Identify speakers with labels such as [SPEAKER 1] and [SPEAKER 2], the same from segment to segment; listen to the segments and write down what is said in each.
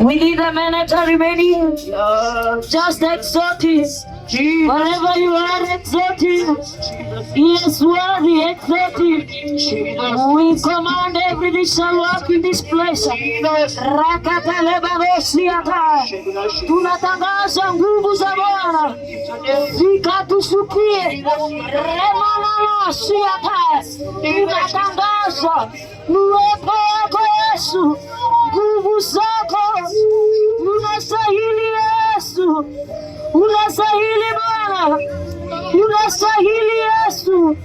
[SPEAKER 1] We need a minute remaining. Just exalt Him. Wherever you are, exalt Him. He is worthy, exalt Him. We command everything shall work in this place. Tunatangaza nguvu za Bwana zikatushukie. Tunatangaza uwepo wako Yesu, nguvu zako. Unastahili Yesu, unastahili Bwana, unastahili Yesu,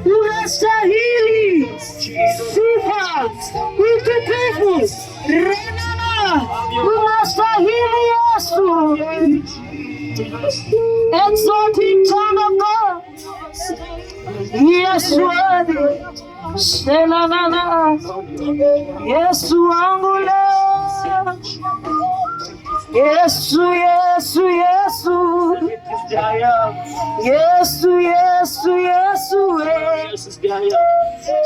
[SPEAKER 1] unastahili sifa, utukufu, renana, unastahili Yesu. Exalt Him, Son of God. Yes, worthy. Shenanana. Yesu wangu leo. Yesu, Yesu, Yesu. Yesu, Yesu, Yesu.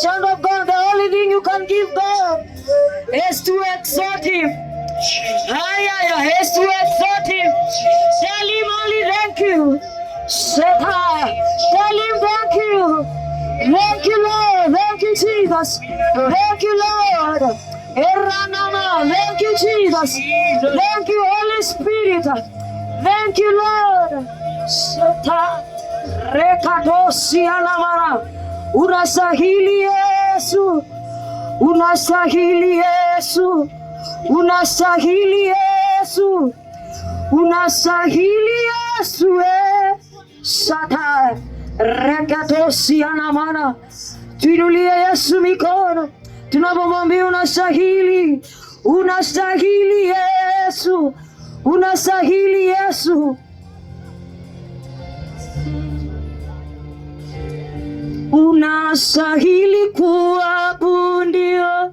[SPEAKER 1] Child of God, the only thing you can give God is to exalt Him. Is to exalt Him. Tell Him only thank you. Tell Him thank you. Thank you, Lord. Thank you, Jesus. Thank you, Lord. Thank you, Jesus. Thank you, Holy Spirit. Thank you, Lord. Unastahili Yesu. Unastahili Yesu. Unastahili Yesu. Unastahili Yesu. Sata rekatosiana mana. Tuinulie Yesu mikono tunapomwambia unastahili. Unastahili Yesu. Unastahili Yesu. Unastahili kuabudiwa.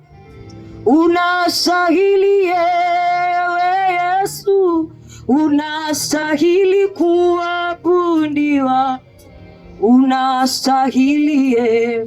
[SPEAKER 1] Unastahili Yesu. Unastahili kuabudiwa. Unastahili